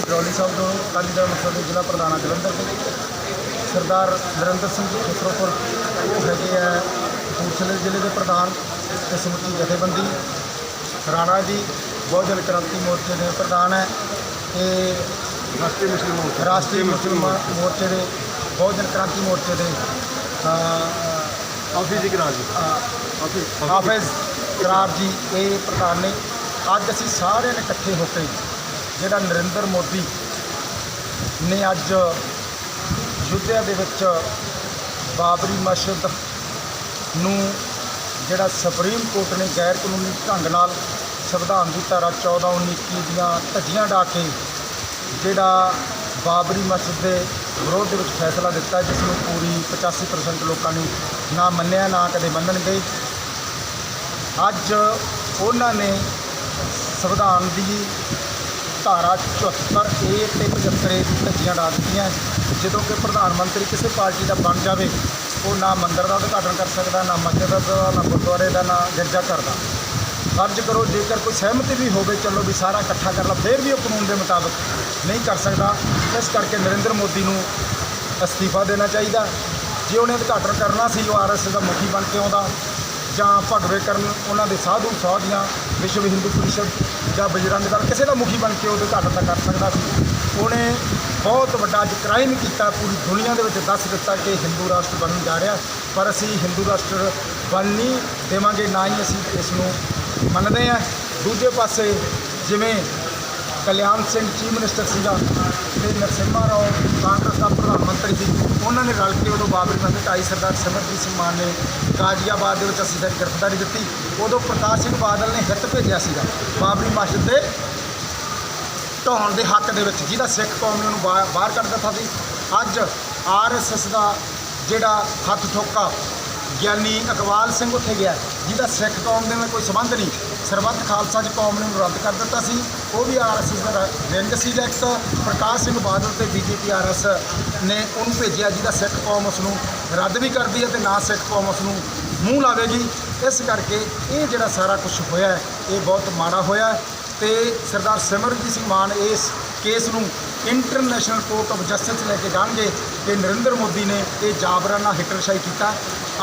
रौली साहब जो अकाली दल मुक्तसर के जिला प्रधान जलंधर के सरदार नरिंदर सिंह जी खसरोपुर वो है कपूरथले जिले के प्रधान ते समुची जथेबंदी राणा जी बहुजन क्रांति मोर्चे के प्रधान है ते राष्ट्रीय मुस्लिम मोर्चे के बहुजन क्रांति मोर्चे के हाफिज करार जी ये प्रधान ने। अज असी सारे ने इकट्ठे होकर जिहड़ा नरेंद्र मोदी ने अज अयोध्या दे विच बाबरी मस्जिद नूं जिहड़ा सुप्रीम कोर्ट ने गैर कानूनी ढंग नाल संविधान की धारा 14, 19, 21 दियां धज्जियां डा के जिहड़ा बाबरी मस्जिद के विरोध में फैसला दिता, जिसमें पूरी 85% लोगों ने ना मन्निया ना कदे मन्नणगे। अज उन्होंने संविधान की धारा 74A ते 75A की धज्जियां डा दित्तियां। जो कि प्रधानमंत्री किसी पार्टी का बन जाए वो ना मंदिर का उद्घाटन कर सकता, ना मस्जिद का, ना गुरुद्वारे का, ना गिरजाघर का। फर्ज करो जेकर कोई सहमति भी हो, चलो भी सारा इकट्ठा कर ला, फिर भी वो कानून के मुताबिक नहीं कर सकता। इस करके नरेंद्र मोदी को अस्तीफा देना चाहिए। जो उन्हें उद्घाटन करना सी RSS का मुखी बन के आता ਜਾਂ ਭਗਵੇ ਕਰਨ ਉਹਨਾਂ ਦੇ ਸਾਧੂ ਸਾਧੀਆਂ विश्व हिंदू परिषद ਜਾਂ बजरंग दल किसी का मुखी बन के ਉਹਦੇ उद्घाटन कर सकता ਸੀ। ਉਹਨੇ बहुत ਵੱਡਾ ਅੱਜ क्राइम किया, पूरी दुनिया के दस दिता कि हिंदू राष्ट्र बनन जा रहा, पर असी हिंदू राष्ट्र बन नहीं देवांगे, ना ही असी इसनूं मनते हैं। दूजे पासे जिमें कल्याण सिंह चीफ मिनिस्टर सीगा ते नरसिम्हा राव कांग्रेस का प्रधानमंत्री सी, उन्होंने रल के उदों बाबरी मस्जिद ढाई सरदार सिमरजीत सिंह मान ने गाजियाबाद के असीं गिरफ्तारी दी। उदों प्रकाश सिंह बादल ने हित भेजा सीगा बाबरी मस्जिद के ढाउण के हक दे विच, जिहदा सिख कौम ने उन्होंने बाहर कढ़ दिता सी। अज RSS का जिहड़ा हथ ठोका ਗਿਆਨੀ ਇਕਬਾਲ ਸਿੰਘ उत्थे गया, जिहदा सिख कौम दे नाल कोई संबंध नहीं, सरबत खालसा जी कौम ने रद्द कर दिता सी। वो भी RSS का रिंग सीगा एक। प्रकाश सिंह बादल ते BJP RS ने उन्होंने भेजिया, जिहदा सिख कौम उसनूं रद्द भी करदी है ते ना सिख कौम उसनूं मूँह लावेगी। इस करके ये जिहड़ा सारा कुछ होया ये बहुत माड़ा होया ते सरदार सिमरजीत सिंह मान इस केस नूं इंटरनेशनल कोर्ट ऑफ जस्टिस लैके जाएंगे कि नरेंद्र मोदी ने यह जाबराना हिटरशाही किया।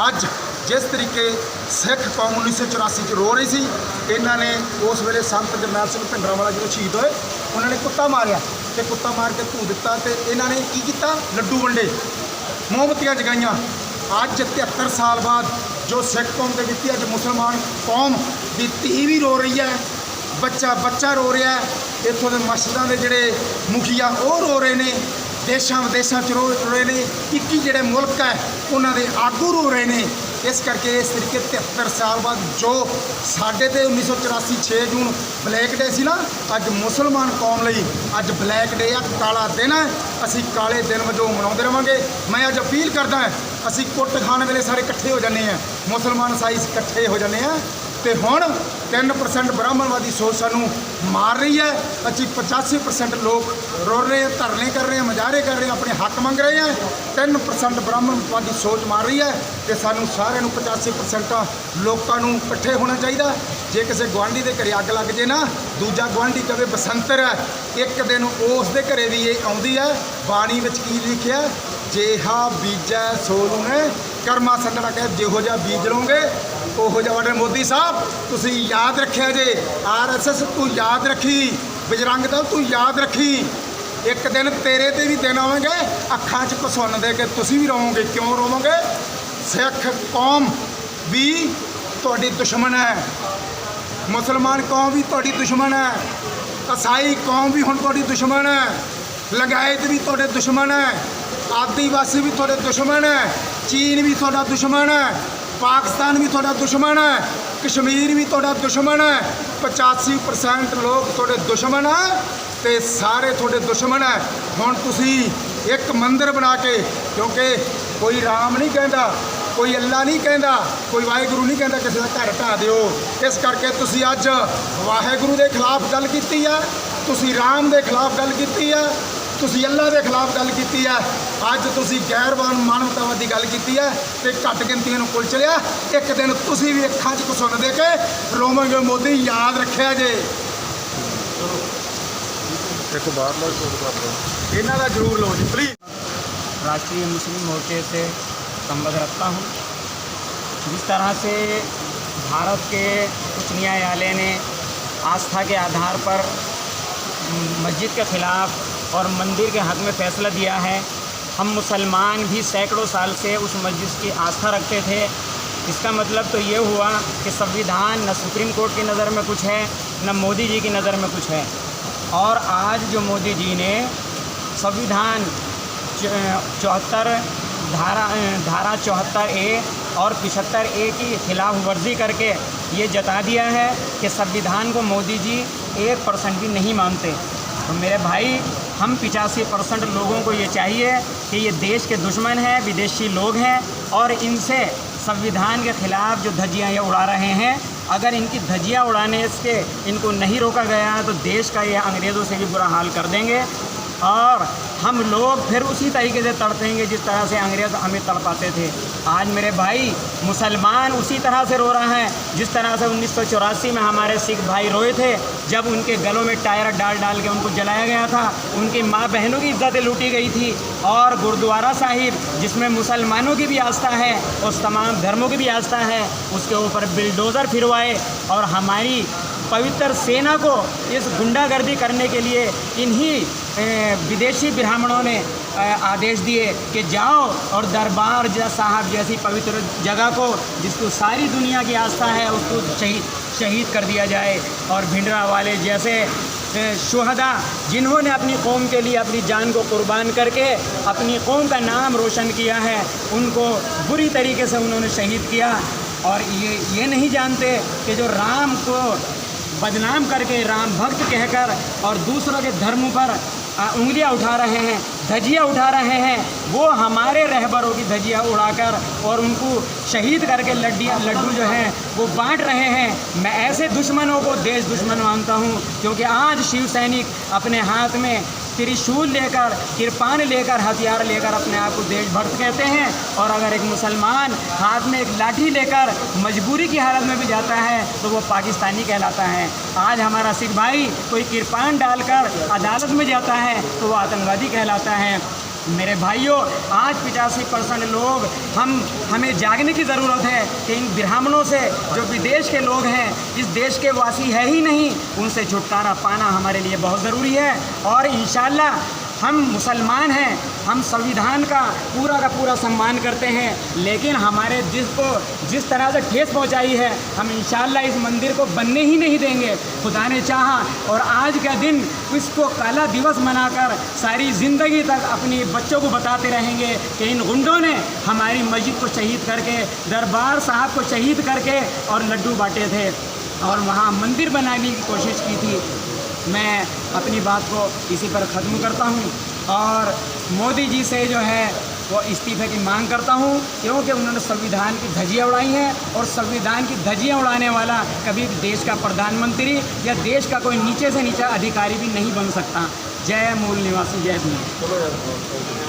अज जिस तरीके सिख कौम 1984 रो रही सी, इन्होंने उस वेले संत जरनैल सिंह भिंडरांवाला जो शहीद होए उन्होंने कुत्ता मारिया तो कुत्ता मार के धू दिता, तो इन्होंने की किया, लड्डू वंडे, मोमबत्तियां जगाइयां। अज 73 साल बाद जो सिख कौम के बीती, अज मुसलमान कौम की धी भी रो रही है, बच्चा रो रहा है, इतों के मस्जिदों के जोड़े मुखिया वो रो रहे हैं, देशों विदेशों रो रहे हैं, 21 जोड़े मुल्क है उन्होंने आगू रो रहे हैं। इस करके इस तरीके 73 साल बाद जो साढ़े तो 1984 6 जून ब्लैक डे सी ना, अज मुसलमान कौम लई अज ब्लैक डे आ, काला दिन है। असी काले दिन वजों मनाते रहांगे। मैं अज अपील करदा असी कुट खाने वेले सारे इकट्ठे हो जाने हैं, मुसलमान ईसाई इकट्ठे हो जाने हैं। तो हुण 3% ब्राह्मणवादी सोच सानू मार रही है। असी 85% लोग रो रहे हैं, धरने कर रहे हैं, मुजाहरे कर रहे हैं, अपने हक मंग रहे हैं। 3% ब्राह्मणवादी सोच मार रही है तो सानू सारे 85% लोगों को इकट्ठे होना चाहिए। जे किसी गुआढ़ी के घरे अग लग जाए ना, दूजा गुआढ़ी कहे बसंतर है, एक दिन उस दे घरे भी ये आउंदी है। बाणी विच की लिखिया, जेहा बीजा सोलू ने कर्मा संडना, कह जिहो जिहा बीज लोगे उहो जिहा वड्डे। मोदी साहब तुसी याद रखिया जे, RSS तू याद रखी, बजरंग दल तू याद रखी, एक दिन तेरे ते भी दिन आवेंगे अखां च घसुन दे के तुसी भी रोवोगे। क्यों रोवोगे? सिख कौम भी तुहाडी दुश्मन है, मुसलमान कौम भी तुहाडी दुश्मन है, ईसाई कौम भी हुण तुहाडी दुश्मन है, लगायत भी तुहाडे दुश्मन है, आदिवासी भी तुहाडे दुश्मन है, चीन भी तुहाडा दुश्मन है, पाकिस्तान भी तुहाडा दुश्मन है, कश्मीर भी तुहाडा दुश्मन है। 85% लोग तुहाडे दुश्मन है ते सारे तुहाडे दुश्मन है। हुण तुसी एक मंदिर बना के, क्योंकि कोई राम नहीं कहता, कोई अल्लाह नहीं कहता, कोई वाहेगुरु नहीं कहता किसी का घर ढा दिओ। इस करके तुसी अज वाहेगुरु के खिलाफ गल की है, तुसी राम के खिलाफ गल की है, तुसी अल्लाह के खिलाफ गल की है। अज तुसी गैरवान मानवतावादी गल की है तो घट गिनतियों को कुल चलिया। एक दिन तुसी भी अखां च घसुन दे के रोवोगे। मोदी याद रखिया जे। देखो बाहर ला शोर कर रहे हैं। ਇਹਨਾਂ ਦਾ ਜ਼ਰੂਰ ਲਓ ਜੀ प्लीज़। राष्ट्रीय मुस्लिम मोर्चे से संबंध रखता हूँ। जिस तरह से भारत के उच्च न्यायालय ने आस्था के आधार पर मस्जिद के ख़िलाफ़ और मंदिर के हक़ में फ़ैसला दिया है, हम मुसलमान भी सैकड़ों साल से उस मस्जिद की आस्था रखते थे। इसका मतलब तो ये हुआ कि संविधान न सुप्रीम कोर्ट की नज़र में कुछ है, न मोदी जी की नज़र में कुछ है। और आज जो मोदी जी ने संविधान 74 धारा 74A और 75A की खिलाफ वर्जी करके ये जता दिया है कि संविधान को मोदी जी 1% भी नहीं मानते। तो मेरे भाई, हम 85% लोगों को ये चाहिए कि ये देश के दुश्मन हैं, विदेशी लोग हैं, और इनसे संविधान के ख़िलाफ़ जो धज्जियाँ ये उड़ा रहे हैं, अगर इनकी धज्जियाँ उड़ाने से इनको नहीं रोका गया है तो देश का ये अंग्रेज़ों से भी बुरा हाल कर देंगे। और हम लोग फिर उसी तरीके से तड़पेंगे जिस तरह से अंग्रेज़ हमें तड़पाते थे। आज मेरे भाई, मुसलमान उसी तरह से रो रहा है जिस तरह से 1984 में हमारे सिख भाई रोए थे, जब उनके गलों में टायर डाल डाल के उनको जलाया गया था, उनकी माँ बहनों की इज्जतें लूटी गई थी। और गुरुद्वारा साहिब, जिसमें मुसलमानों की भी आस्था है और तमाम धर्मों की भी आस्था है, उसके ऊपर बिल्डोज़र फिरवाए और हमारी पवित्र सेना को इस गुंडागर्दी करने के लिए इन्हीं विदेशी ब्राह्मणों ने आदेश दिए कि जाओ और दरबार साहब जैसी पवित्र जगह को, जिसको सारी दुनिया की आस्था है, उसको शहीद कर दिया जाए। और भिंडरा वाले जैसे शुहदा, जिन्होंने अपनी कौम के लिए अपनी जान को कुर्बान करके अपनी कौम का नाम रोशन किया है, उनको बुरी तरीके से उन्होंने शहीद किया। और ये नहीं जानते कि जो राम को बदनाम करके, राम भक्त कहकर और दूसरों के धर्म पर उंगलियां उठा रहे हैं, धज्जियां उठा रहे हैं, वो हमारे रहबरों की धज्जियां उड़ाकर और उनको शहीद करके लड्डू जो हैं वो बांट रहे हैं। मैं ऐसे दुश्मनों को देश दुश्मन मानता हूं, क्योंकि आज शिव सैनिक अपने हाथ में त्रिशूल लेकर, कृपान लेकर, हथियार लेकर अपने आप को देशभक्त कहते हैं। और अगर एक मुसलमान हाथ में एक लाठी लेकर मजबूरी की हालत में भी जाता है तो वो पाकिस्तानी कहलाता है। आज हमारा सिख भाई कोई कृपान डालकर अदालत में जाता है तो वो आतंकवादी कहलाता है। मेरे भाइयों, आज 85% लोग हमें जागने की ज़रूरत है कि इन ब्राह्मणों से, जो विदेश के लोग हैं, इस देश के वासी है ही नहीं, उनसे छुटकारा पाना हमारे लिए बहुत ज़रूरी है। और इंशाअल्लाह हम मुसलमान हैं, हम संविधान का पूरा सम्मान करते हैं, लेकिन हमारे जिस तरह से ठेस पहुंचाई है, हम इंशाअल्लाह इस मंदिर को बनने ही नहीं देंगे, खुदा ने चाहा। और आज का दिन इसको काला दिवस मनाकर सारी ज़िंदगी तक अपनी बच्चों को बताते रहेंगे कि इन गुंडों ने हमारी मस्जिद को शहीद करके, दरबार साहब को शहीद करके और लड्डू बांटे थे और वहाँ मंदिर बनाने की कोशिश की थी। मैं अपनी बात को इसी पर ख़त्म करता हूँ और मोदी जी से जो है वो इस्तीफे की मांग करता हूँ, क्योंकि उन्होंने संविधान की धज्जियाँ उड़ाई हैं और संविधान की धज्जियाँ उड़ाने वाला कभी देश का प्रधानमंत्री या देश का कोई नीचे से नीचा अधिकारी भी नहीं बन सकता। जय मूल निवासी, जय भीम।